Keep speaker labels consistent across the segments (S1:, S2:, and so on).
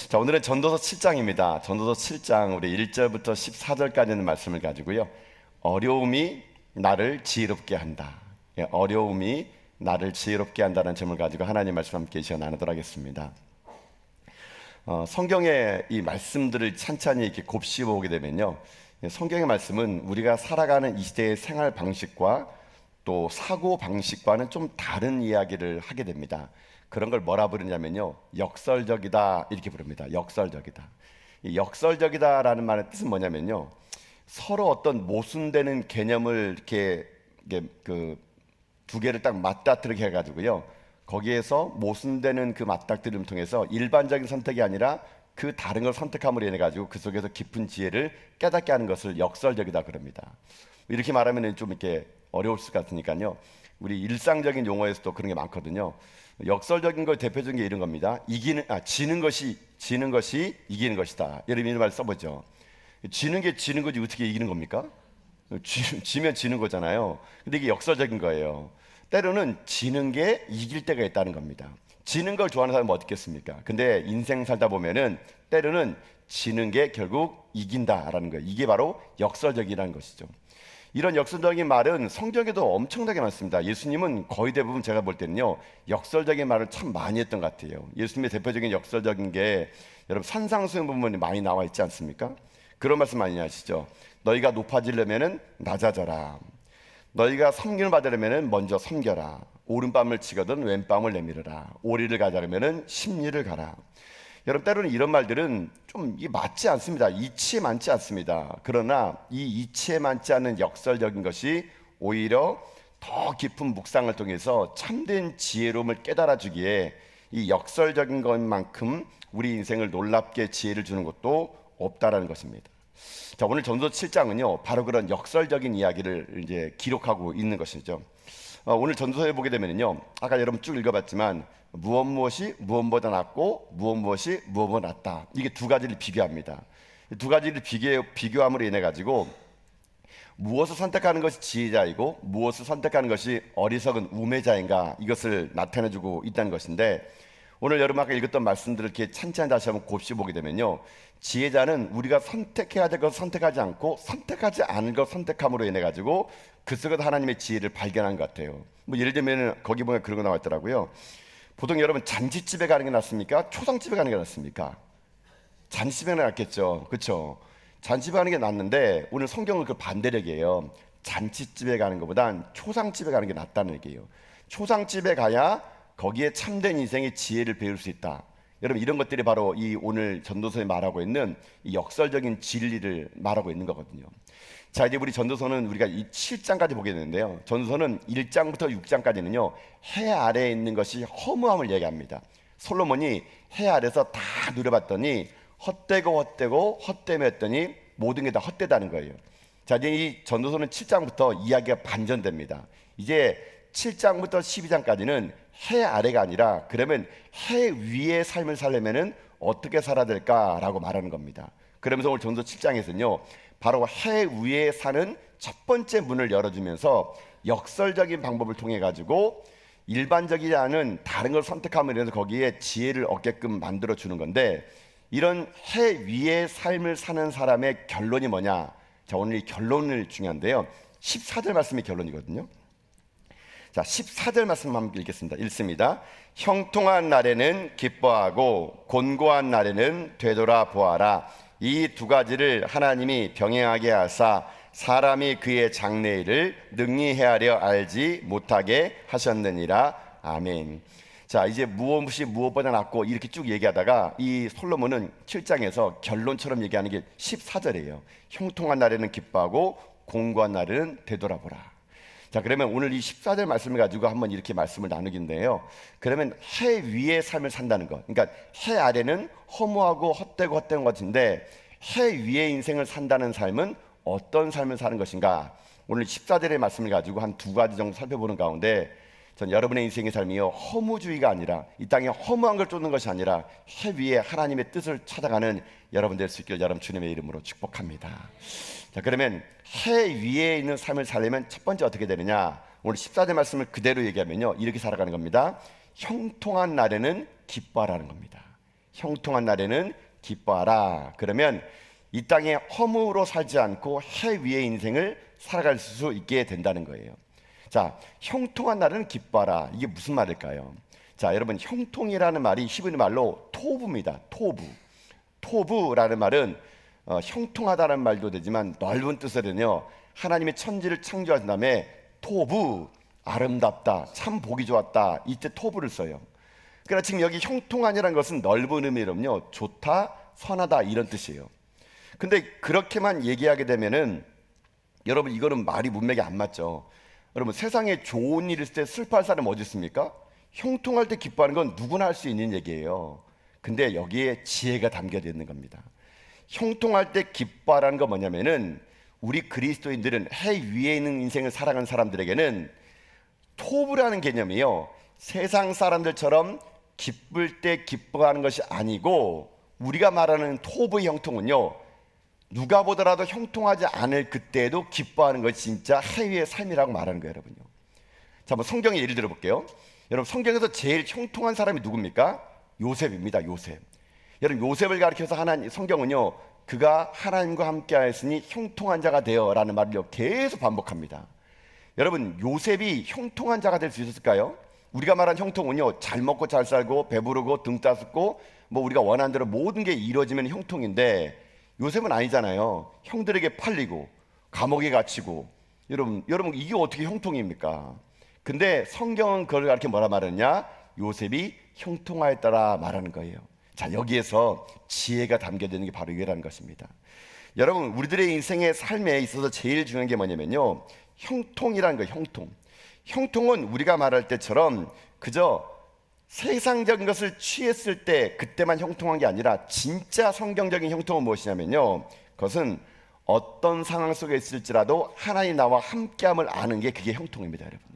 S1: 자, 오늘은 전도서 7장입니다. 전도서 7장 우리 1절부터 14절까지 있는 말씀을 가지고요. 어려움이 나를 지혜롭게 한다. 어려움이 나를 지혜롭게 한다는 점을 가지고 하나님 말씀 함께 시간 나누도록 하겠습니다. 성경의 이 말씀들을 찬찬히 이렇게 곱씹어 보게 되면요, 성경의 말씀은 우리가 살아가는 이 시대의 생활 방식과 또 사고 방식과는 좀 다른 이야기를 하게 됩니다. 그런 걸 뭐라 부르냐면요, 역설적이다 이렇게 부릅니다. 역설적이다. 이 역설적이다라는 말의 뜻은 뭐냐면요, 서로 어떤 모순되는 개념을 이렇게 그 두 개를 딱 맞닥뜨리게 해가지고요, 거기에서 모순되는 그 맞닥뜨림을 통해서 일반적인 선택이 아니라 그 다른 걸 선택함으로 인해 가지고 그 속에서 깊은 지혜를 깨닫게 하는 것을 역설적이다 그럽니다. 이렇게 말하면 좀 이렇게 어려울 것 같으니까요, 우리 일상적인 용어에서도 그런 게 많거든요. 역설적인 걸 대표적인 게 이런 겁니다. 지는 것이 이기는 것이다. 이런 말 써보죠. 지는 게 지는 거지 어떻게 이기는 겁니까? 지면 지는 거잖아요. 근데 이게 역설적인 거예요. 때로는 지는 게 이길 때가 있다는 겁니다. 지는 걸 좋아하는 사람은 어떻겠습니까? 근데 인생 살다 보면은 때로는 지는 게 결국 이긴다라는 거예요. 이게 바로 역설적이라는 것이죠. 이런 역설적인 말은 성경에도 엄청나게 많습니다. 예수님은 거의 대부분 제가 볼 때는요, 역설적인 말을 참 많이 했던 것 같아요. 예수님의 대표적인 역설적인 게 여러분 산상수훈 부분이 많이 나와 있지 않습니까? 그런 말씀 많이 하시죠. 너희가 높아지려면은 낮아져라. 너희가 섬김을 받으려면은 먼저 섬겨라. 오른밤을 치거든 왼밤을 내밀어라. 오리를 가자면은 십리를 가라. 여러분, 때로는 이런 말들은 좀 맞지 않습니다. 이치에 맞지 않습니다. 그러나 이 이치에 맞지 않는 역설적인 것이 오히려 더 깊은 묵상을 통해서 참된 지혜로움을 깨달아 주기에 이 역설적인 것만큼 우리 인생을 놀랍게 지혜를 주는 것도 없다라는 것입니다. 자, 오늘 전도서 7장은요, 바로 그런 역설적인 이야기를 이제 기록하고 있는 것이죠. 오늘 전도서에 보게 되면요, 아까 여러분 쭉 읽어봤지만 무엇이 무엇보다 낫고 무엇이 무엇보다 낫다, 이게 두 가지를 비교합니다. 두 가지를 비교함으로 인해 가지고 무엇을 선택하는 것이 지혜자이고 무엇을 선택하는 것이 어리석은 우매자인가, 이것을 나타내주고 있다는 것인데, 오늘 여러분 아까 읽었던 말씀들을 이렇게 찬찬히 다시 한번 곱씹어보게 되면요, 지혜자는 우리가 선택해야 될 것을 선택하지 않고 선택하지 않은 것을 선택함으로 인해 가지고 그 속에서 하나님의 지혜를 발견한 것 같아요. 뭐 예를 들면 거기 보면 그런 거 나와 있더라고요. 보통 여러분 잔치집에 가는 게 낫습니까? 초상집에 가는 게 낫습니까? 잔치집에 낫겠죠, 그렇죠? 잔치집에 가는 게 낫는데 오늘 성경은 그 반대로 얘기해요. 잔치집에 가는 것보단 초상집에 가는 게 낫다는 얘기예요. 초상집에 가야 거기에 참된 인생의 지혜를 배울 수 있다. 여러분, 이런 것들이 바로 이 오늘 전도서에 말하고 있는 이 역설적인 진리를 말하고 있는 거거든요. 자, 이제 우리 전도서는 우리가 이 7장까지 보게 되는데요, 전도서는 1장부터 6장까지는요 해 아래에 있는 것이 허무함을 얘기합니다. 솔로몬이 해 아래서 다 누려봤더니 헛되고 했더니 모든 게 다 헛되다는 거예요. 자, 이제 이 전도서는 7장부터 이야기가 반전됩니다. 이제 7장부터 12장까지는 해 아래가 아니라 그러면 해 위의 삶을 살려면은 어떻게 살아야 될까라고 말하는 겁니다. 그러면서 오늘 전도서 7장에서는요, 바로 해 위에 사는 첫 번째 문을 열어주면서 역설적인 방법을 통해 가지고 일반적이지 않은 다른 걸 선택함으로 해서 거기에 지혜를 얻게끔 만들어 주는 건데, 이런 해 위의 삶을 사는 사람의 결론이 뭐냐? 자, 오늘 이 결론을 중요한데요, 14절 말씀이 결론이거든요. 자, 14절 말씀 한번 읽겠습니다. 읽습니다. 형통한 날에는 기뻐하고 곤고한 날에는 되돌아보아라. 이 두 가지를 하나님이 병행하게 하사 사람이 그의 장래일을 능히 헤아려 알지 못하게 하셨느니라. 아멘. 자, 이제 무엇이 무엇보다 낫고 이렇게 쭉 얘기하다가 이 솔로몬은 7장에서 결론처럼 얘기하는 게 14절이에요. 형통한 날에는 기뻐하고 곤고한 날에는 되돌아보라. 자, 그러면 오늘 이 14절 말씀을 가지고 한번 이렇게 말씀을 나누긴데요, 그러면 해 위의 삶을 산다는 것, 그러니까 해 아래는 허무하고 헛된 것 같은데 해 위의 인생을 산다는 삶은 어떤 삶을 사는 것인가, 오늘 14절의 말씀을 가지고 한 두 가지 정도 살펴보는 가운데, 전 여러분의 인생의 삶이요, 허무주의가 아니라 이 땅에 허무한 걸 쫓는 것이 아니라 해 위에 하나님의 뜻을 찾아가는 여러분 될 수 있기를 여러분 주님의 이름으로 축복합니다. 자, 그러면 해 위에 있는 삶을 살려면 첫 번째 어떻게 되느냐, 오늘 14절 말씀을 그대로 얘기하면요, 이렇게 살아가는 겁니다. 형통한 날에는 기뻐하라는 겁니다. 형통한 날에는 기뻐하라. 그러면 이 땅에 허무로 살지 않고 해 위의 인생을 살아갈 수 있게 된다는 거예요. 자, 형통한 날은 기뻐하라. 이게 무슨 말일까요? 자, 여러분, 형통이라는 말이 히브리 말로 토부입니다. 토부. 토부라는 말은 형통하다는 말도 되지만 넓은 뜻으로는요, 하나님의 천지를 창조하신 다음에 토부, 아름답다, 참 보기 좋았다, 이때 토부를 써요. 그러나 지금 여기 형통하니라는 것은 넓은 의미로는요, 좋다, 선하다 이런 뜻이에요. 근데 그렇게만 얘기하게 되면은 여러분, 이거는 말이 문맥에 안 맞죠. 여러분, 세상에 좋은 일 있을 때 슬퍼할 사람 어디 있습니까? 형통할 때 기뻐하는 건 누구나 할 수 있는 얘기예요. 근데 여기에 지혜가 담겨져 있는 겁니다. 형통할 때 기뻐하라는 건 뭐냐면은, 우리 그리스도인들은 해 위에 있는 인생을 살아가는 사람들에게는 토부라는 개념이요, 세상 사람들처럼 기쁠 때 기뻐하는 것이 아니고, 우리가 말하는 토부의 형통은요, 누가 보더라도 형통하지 않을 그때에도 기뻐하는 것이 진짜 해 위의 삶이라고 말하는 거예요, 여러분요. 자, 한번 성경의 예를 들어볼게요. 여러분, 성경에서 제일 형통한 사람이 누굽니까? 요셉입니다. 요셉. 여러분, 요셉을 가리켜서 성경은요, 그가 하나님과 함께 하였으니 형통한 자가 되어라는 말을 계속 반복합니다. 여러분, 요셉이 형통한 자가 될 수 있었을까요? 우리가 말한 형통은요, 잘 먹고 잘 살고 배부르고 등 따숩고 뭐 우리가 원하는 대로 모든 게 이루어지면 형통인데, 요셉은 아니잖아요. 형들에게 팔리고 감옥에 갇히고. 여러분 이게 어떻게 형통입니까? 근데 성경은 그걸 가르쳐 뭐라 말하느냐? 요셉이 형통하였더라 말하는 거예요. 자, 여기에서 지혜가 담겨져 있는 게 바로 이거라는 것입니다. 여러분, 우리들의 인생의 삶에 있어서 제일 중요한 게 뭐냐면요, 형통이라는 거예요. 형통은 우리가 말할 때처럼 그저 세상적인 것을 취했을 때 그때만 형통한 게 아니라, 진짜 성경적인 형통은 무엇이냐면요, 그것은 어떤 상황 속에 있을지라도 하나님 나와 함께함을 아는 게, 그게 형통입니다, 여러분요.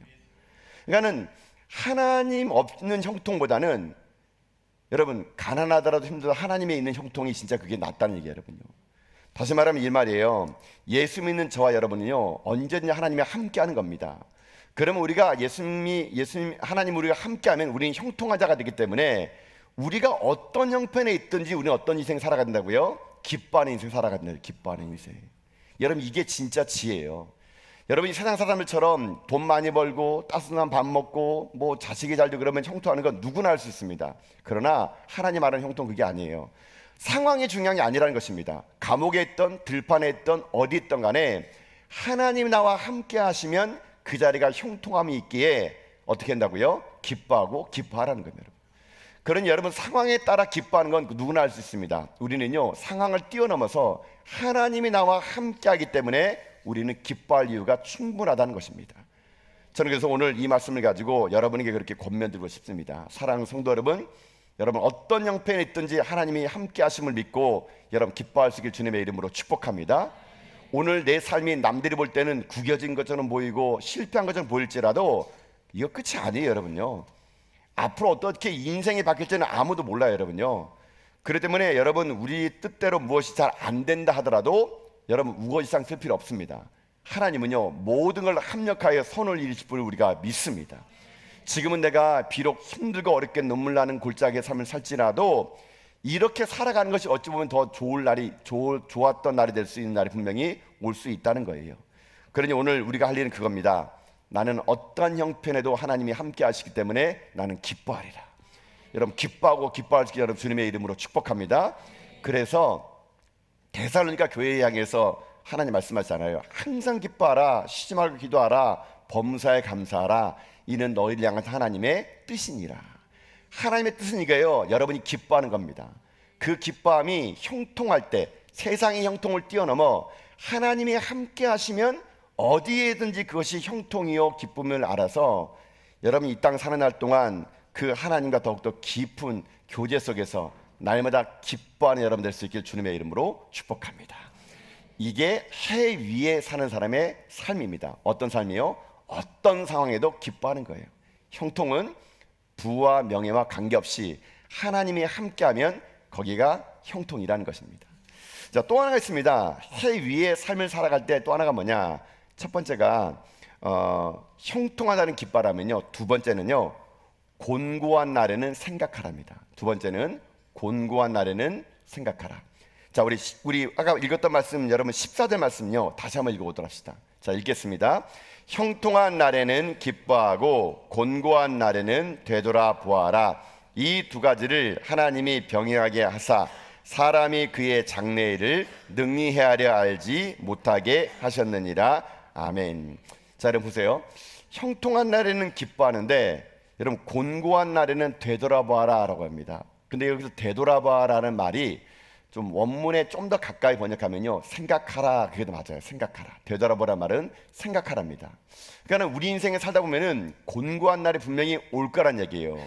S1: 그러니까는 하나님 없는 형통보다는, 여러분, 가난하더라도 힘들어도 하나님에 있는 형통이 진짜 그게 낫다는 얘기예요, 여러분요. 다시 말하면 이 말이에요. 예수 믿는 저와 여러분은요, 언제든지 하나님이 함께하는 겁니다. 그러면 우리가 예수님 하나님 우리가 함께하면 우리는 형통한 자가 되기 때문에, 우리가 어떤 형편에 있든지 우리는 어떤 인생 살아가야 된다고요? 기뻐하는 인생 살아가야 된다고요. 기뻐하는 인생. 여러분, 이게 진짜 지혜예요. 여러분이 세상 사람들처럼 돈 많이 벌고 따뜻한 밥 먹고 뭐 자식이 잘 되고 그러면 형통하는 건 누구나 할 수 있습니다. 그러나 하나님 말하는 형통, 그게 아니에요. 상황이 중요한 게 아니라는 것입니다. 감옥에 있던 들판에 있던 어디 있던 간에 하나님 나와 함께 하시면 그 자리가 형통함이 있기에 어떻게 한다고요? 기뻐하고 기뻐하라는 겁니다. 그러니 여러분, 상황에 따라 기뻐하는 건 누구나 할 수 있습니다. 우리는요, 상황을 뛰어넘어서 하나님이 나와 함께 하기 때문에 우리는 기뻐할 이유가 충분하다는 것입니다. 저는 그래서 오늘 이 말씀을 가지고 여러분에게 그렇게 권면드리고 싶습니다. 사랑하는 성도 여러분, 여러분 어떤 형편에 있든지 하나님이 함께 하심을 믿고 여러분 기뻐할 수 있길 주님의 이름으로 축복합니다. 오늘 내 삶이 남들이 볼 때는 구겨진 것처럼 보이고 실패한 것처럼 보일지라도 이거 끝이 아니에요, 여러분요. 앞으로 어떻게 인생이 바뀔지는 아무도 몰라요, 여러분요. 그렇기 때문에 여러분, 우리 뜻대로 무엇이 잘 안 된다 하더라도 여러분 우거지상 쓸 필요 없습니다. 하나님은요, 모든 걸 합력하여 선을 이루실 분을 우리가 믿습니다. 지금은 내가 비록 힘들고 어렵게 눈물 나는 골짜기의 삶을 살지라도 이렇게 살아가는 것이 어찌 보면 더 좋았던 날이 될 수 있는 날이 분명히 올 수 있다는 거예요. 그러니 오늘 우리가 할 일은 그겁니다. 나는 어떠한 형편에도 하나님이 함께 하시기 때문에 나는 기뻐하리라. 여러분, 기뻐하고 기뻐할 수 있게 여러분 주님의 이름으로 축복합니다. 그래서 데살로니가 교회에 향해서 하나님 말씀하시잖아요. 항상 기뻐하라, 쉬지 말고 기도하라, 범사에 감사하라, 이는 너희를 향한 하나님의 뜻이니라. 하나님의 뜻은 이거예요. 여러분이 기뻐하는 겁니다. 그 기뻐함이 형통할 때, 세상의 형통을 뛰어넘어 하나님이 함께 하시면 어디에든지 그것이 형통이요 기쁨을 알아서 여러분이 이 땅 사는 날 동안 그 하나님과 더욱더 깊은 교제 속에서 날마다 기뻐하는 여러분 될 수 있길 주님의 이름으로 축복합니다. 이게 해 위에 사는 사람의 삶입니다. 어떤 삶이요? 어떤 상황에도 기뻐하는 거예요. 형통은 부와 명예와 관계없이 하나님이 함께하면 거기가 형통이라는 것입니다. 자, 또 하나가 있습니다. 해 위에 삶을 살아갈 때 또 하나가 뭐냐? 첫 번째가 형통하다는 기뻐하라면요, 두 번째는요, 곤고한 날에는 생각하랍니다. 두 번째는 곤고한 날에는 생각하라. 자, 우리 아까 읽었던 말씀, 여러분 14절 말씀요 다시 한번 읽어보도록 합시다. 자, 읽겠습니다. 형통한 날에는 기뻐하고 곤고한 날에는 되돌아보아라. 이 두 가지를 하나님이 병행하게 하사 사람이 그의 장래일을 능히 헤아려 알지 못하게 하셨느니라. 아멘. 자, 여러분 보세요. 형통한 날에는 기뻐하는데 여러분 곤고한 날에는 되돌아보아라 라고 합니다. 근데 여기서 되돌아보아라는 말이 좀 원문에 좀 더 가까이 번역하면요 생각하라, 그게 더 맞아요. 생각하라. 되돌아보라 말은 생각하랍니다. 그러니까 우리 인생에 살다 보면은 곤고한 날이 분명히 올 거란 얘기예요.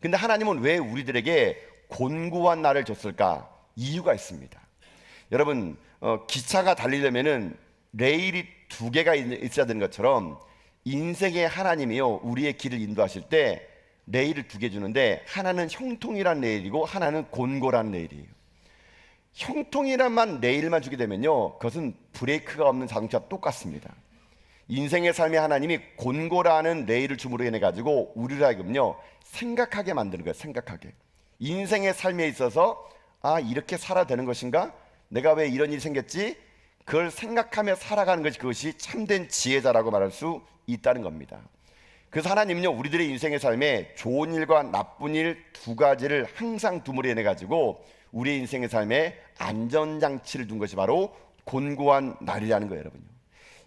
S1: 근데 하나님은 왜 우리들에게 곤고한 날을 줬을까? 이유가 있습니다. 여러분 기차가 달리려면은 레일이 두 개가 있어야 되는 것처럼 인생의 하나님이요 우리의 길을 인도하실 때 레일을 두 개 주는데 하나는 형통이란 레일이고 하나는 곤고란 레일이에요. 형통이란만 레일만 주게 되면요 그것은 브레이크가 없는 자동차 똑같습니다. 인생의 삶에 하나님이 곤고라는 레일을 줌으로 인해 가지고 우리를 하여금요 생각하게 만드는 거예요. 생각하게. 인생의 삶에 있어서 아 이렇게 살아야 되는 것인가? 내가 왜 이런 일이 생겼지? 그걸 생각하며 살아가는 것이 그것이 참된 지혜자라고 말할 수 있다는 겁니다. 그래서 하나님은요 우리들의 인생의 삶에 좋은 일과 나쁜 일 두 가지를 항상 둠으로 인해 가지고 우리의 인생의 삶에 안전장치를 둔 것이 바로 곤고한 날이라는 거예요. 여러분요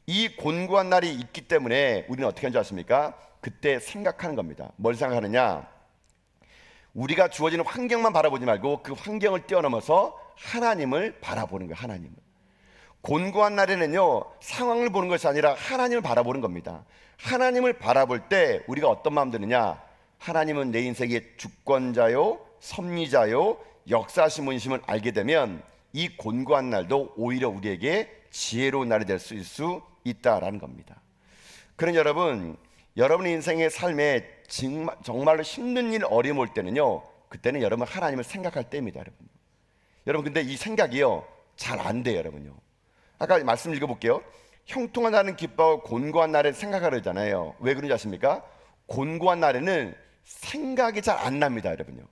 S1: 이 곤고한 날이 있기 때문에 우리는 어떻게 하는 줄 아십니까? 그때 생각하는 겁니다. 뭘 생각하느냐? 우리가 주어지는 환경만 바라보지 말고 그 환경을 뛰어넘어서 하나님을 바라보는 거예요. 하나님을. 곤고한 날에는요 상황을 보는 것이 아니라 하나님을 바라보는 겁니다. 하나님을 바라볼 때 우리가 어떤 마음 드느냐? 하나님은 내 인생의 주권자요 섭리자요 역사하신 분이심을 알게 되면 이 곤고한 날도 오히려 우리에게 지혜로운 날이 될 수 있다라는 겁니다. 그런 여러분의 인생의 삶에 정말로 힘든 일 어려움 올 때는요 그때는 여러분 하나님을 생각할 때입니다. 여러분 근데 이 생각이요 잘 안 돼요. 여러분요 아까 말씀 읽어볼게요. 형통한 날은 기뻐하고 곤고한 날에 생각하려잖아요. 왜 그런지 아십니까? 곤고한 날에는 생각이 잘 안 납니다. 여러분요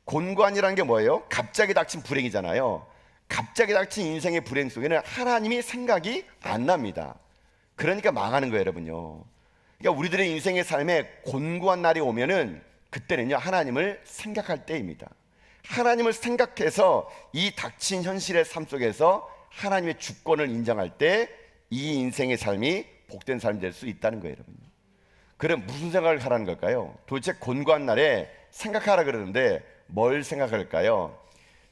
S1: 곤고한이라는 게 뭐예요? 갑자기 닥친 불행이잖아요. 갑자기 닥친 인생의 불행 속에는 하나님이 생각이 안 납니다. 그러니까 망하는 거예요. 여러분요 그러니까 우리들의 인생의 삶에 곤고한 날이 오면은 그때는요 하나님을 생각할 때입니다. 하나님을 생각해서 이 닥친 현실의 삶 속에서 하나님의 주권을 인정할 때 이 인생의 삶이 복된 삶이 될 수 있다는 거예요. 여러분. 그럼 무슨 생각을 하라는 걸까요? 도대체 곤고한 날에 생각하라 그러는데 뭘 생각할까요?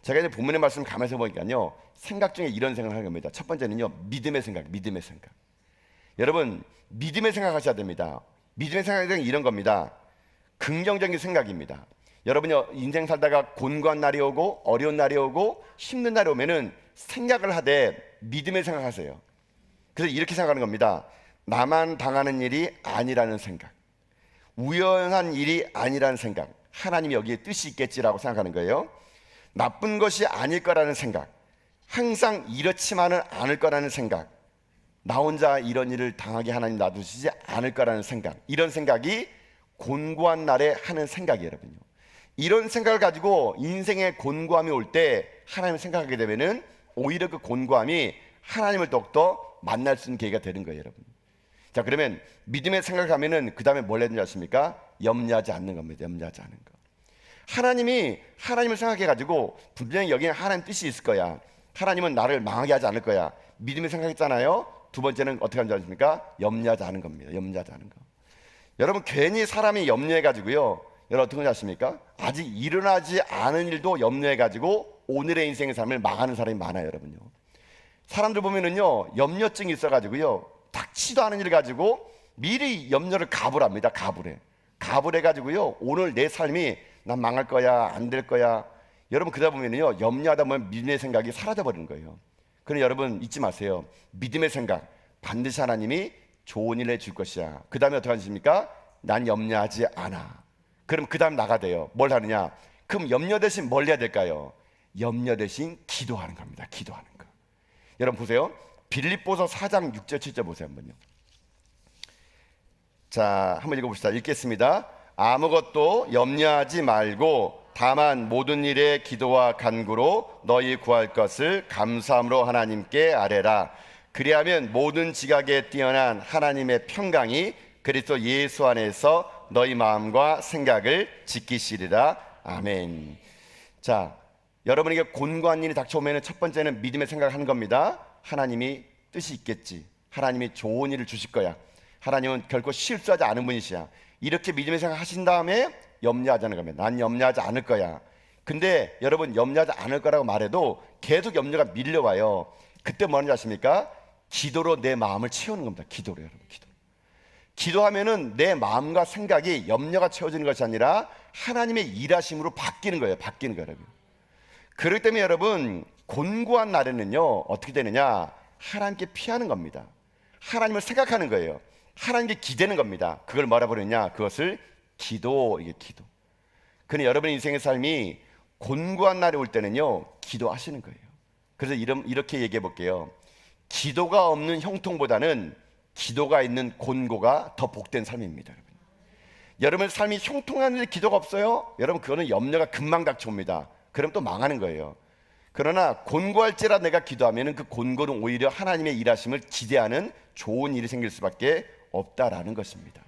S1: 제가 이제 본문의 말씀 가면서 보니까요 생각 중에 이런 생각을 하는 겁니다. 첫 번째는요 믿음의 생각. 여러분 믿음의 생각하셔야 됩니다. 믿음의 생각은 이런 겁니다. 긍정적인 생각입니다. 여러분이 인생 살다가 곤고한 날이 오고 어려운 날이 오고 힘든 날이 오면은 생각을 하되 믿음의 생각하세요. 그래서 이렇게 생각하는 겁니다. 나만 당하는 일이 아니라는 생각, 우연한 일이 아니라는 생각, 하나님이 여기에 뜻이 있겠지라고 생각하는 거예요. 나쁜 것이 아닐 거라는 생각, 항상 이렇지만은 않을 거라는 생각, 나 혼자 이런 일을 당하게 하나님 놔두시지 않을 거라는 생각, 이런 생각이 곤고한 날에 하는 생각이에요. 여러분요 이런 생각을 가지고 인생의 곤고함이 올 때 하나님을 생각하게 되면은 오히려 그 곤고함이 하나님을 더욱더 만날 수 있는 계기가 되는 거예요. 여러분. 자 그러면 믿음의 생각을 하면은 그 다음에 뭘 해야 되는지 아십니까? 염려하지 않는 겁니다. 염려하지 않는 거. 하나님을 생각해 가지고 분명히 여기는 하나님 뜻이 있을 거야. 하나님은 나를 망하게 하지 않을 거야. 믿음의 생각했잖아요. 두 번째는 어떻게 하는 줄 아십니까? 염려하지 않은 겁니다. 염려하지 않은 거. 여러분 괜히 사람이 염려해 가지고요 여러분 어떤 걸 아십니까? 아직 일어나지 않은 일도 염려해 가지고 오늘의 인생의 삶을 망하는 사람이 많아요. 여러분요 사람들 보면은요 염려증이 있어 가지고요 닥치도 않은 일 가지고 미리 염려를 가불합니다. 가불해 가지고요 오늘 내 삶이 난 망할 거야 안 될 거야. 여러분 그러다 보면은요 염려하다 보면 믿음의 생각이 사라져 버리는 거예요. 그러나 여러분 잊지 마세요. 믿음의 생각 반드시 하나님이 좋은 일을 해줄 것이야. 그 다음에 어떻게 하십니까? 난 염려하지 않아. 그럼 그 다음 나가 돼요. 뭘 하느냐? 그럼 염려 대신 뭘 해야 될까요? 염려 대신 기도하는 겁니다. 기도하는 거. 여러분 보세요. 빌립보서 4장 6절 7절 보세요. 한번요. 자 한번 읽어봅시다. 읽겠습니다. 아무것도 염려하지 말고 다만 모든 일에 기도와 간구로 너희 구할 것을 감사함으로 하나님께 아뢰라. 그리하면 모든 지각에 뛰어난 하나님의 평강이 그리스도 예수 안에서 너희 마음과 생각을 지키시리라. 아멘. 자, 여러분에게 곤고한 일이 닥쳐오면 첫 번째는 믿음의 생각을 하는 겁니다. 하나님이 뜻이 있겠지. 하나님이 좋은 일을 주실 거야. 하나님은 결코 실수하지 않은 분이시야. 이렇게 믿음의 생각 하신 다음에 염려하지 않을 겁니다. 난 염려하지 않을 거야. 근데 여러분, 염려하지 않을 거라고 말해도 계속 염려가 밀려와요. 그때 뭐 하는지 아십니까? 기도로 내 마음을 채우는 겁니다. 기도로, 여러분. 기도하면은 내 마음과 생각이 염려가 채워지는 것이 아니라 하나님의 일하심으로 바뀌는 거예요. 여러분. 그렇기 때문에 여러분, 곤고한 날에는요 어떻게 되느냐? 하나님께 피하는 겁니다. 하나님을 생각하는 거예요. 하나님께 기대는 겁니다. 그걸 뭐라 부르느냐? 그것을 기도. 이게 기도. 그런데 여러분의 인생의 삶이 곤고한 날이 올 때는요 기도하시는 거예요. 그래서 이렇게 얘기해 볼게요. 기도가 없는 형통보다는 기도가 있는 곤고가 더 복된 삶입니다. 여러분 삶이 형통하는데 기도가 없어요? 여러분 그거는 염려가 금방 닥쳐옵니다. 그럼 또 망하는 거예요. 그러나 곤고할지라 내가 기도하면 그 곤고는 오히려 하나님의 일하심을 기대하는 좋은 일이 생길 수밖에 없다라는 것입니다.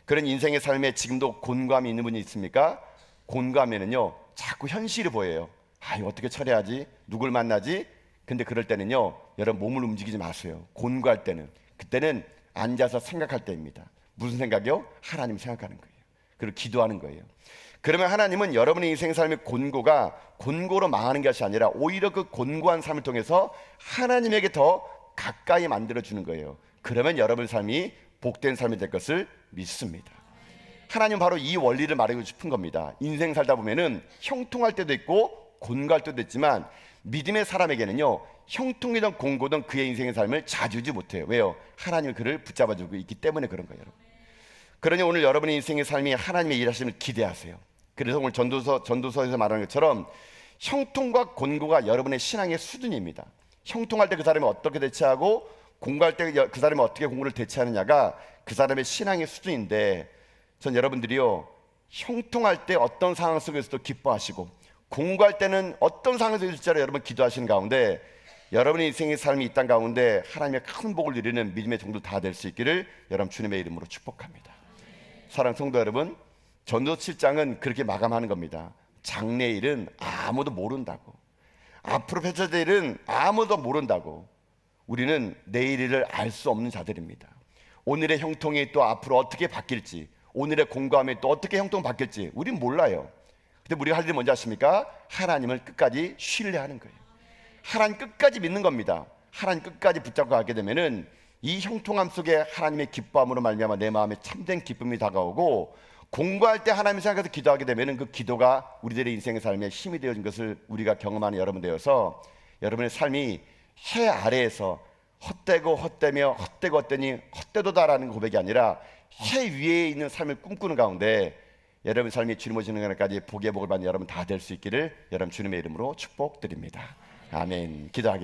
S1: 그런 인생의 삶에 지금도 곤고함이 있는 분이 있습니까? 곤고하면은요 자꾸 현실이 보여요. 이거 어떻게 처리하지? 누굴 만나지? 근데 그럴 때는요 여러분 몸을 움직이지 마세요. 곤고할 때는, 그때는 앉아서 생각할 때입니다. 무슨 생각이요? 하나님 생각하는 거예요. 그리고 기도하는 거예요. 그러면 하나님은 여러분의 인생 삶의 곤고가 곤고로 망하는 것이 아니라 오히려 그 곤고한 삶을 통해서 하나님에게 더 가까이 만들어주는 거예요. 그러면 여러분의 삶이 복된 삶이 될 것을 믿습니다. 하나님은 바로 이 원리를 말하고 싶은 겁니다. 인생 살다 보면은 형통할 때도 있고 곤고할 때도 있지만 믿음의 사람에게는요 형통이든 곤고든 그의 인생의 삶을 자주지 못해요. 왜요? 하나님이 그를 붙잡아주고 있기 때문에 그런 거예요. 여러분. 그러니 오늘 여러분의 인생의 삶이 하나님의 일하심을 기대하세요. 그래서 오늘 전도서에서 말하는 것처럼 형통과 곤고가 여러분의 신앙의 수준입니다. 형통할 때 그 사람이 어떻게 대처하고 곤고할 때 그 사람이 어떻게 곤고를 대처하느냐가 그 사람의 신앙의 수준인데, 전 여러분들이요 형통할 때 어떤 상황 속에서도 기뻐하시고 곤고할 때는 어떤 상황에서 일자로 여러분 기도하시는 가운데 여러분의 인생의 삶이 이 땅 가운데 하나님의 큰 복을 누리는 믿음의 정도 다 될 수 있기를 여러분 주님의 이름으로 축복합니다. 사랑하는 성도 여러분, 전도서 7장은 그렇게 마감하는 겁니다. 장래일은 아무도 모른다고, 앞으로 펼쳐질 일은 아무도 모른다고. 우리는 내일 일을 알 수 없는 자들입니다. 오늘의 형통이 또 앞으로 어떻게 바뀔지, 오늘의 곤고함이 또 어떻게 형통 바뀔지 우린 몰라요. 근데 우리가 할 일이 뭔지 아십니까? 하나님을 끝까지 신뢰하는 거예요. 하나님 끝까지 믿는 겁니다. 하나님 끝까지 붙잡고 가게 되면은 이 형통함 속에 하나님의 기뻐함으로 말미암아 내 마음에 참된 기쁨이 다가오고, 공부할 때 하나님을 생각해서 기도하게 되면은 그 기도가 우리들의 인생의 삶에 힘이 되어진 것을 우리가 경험하는 여러분 되어서 여러분의 삶이 해 아래에서 헛되고 헛되며 헛되고 헛되니 헛되도다라는 고백이 아니라 해 위에 있는 삶을 꿈꾸는 가운데 여러분 삶이 주님 오시는 날까지 복의 복을 받는 여러분 다 될 수 있기를 여러분 주님의 이름으로 축복드립니다. 아멘. 기도하겠습니다.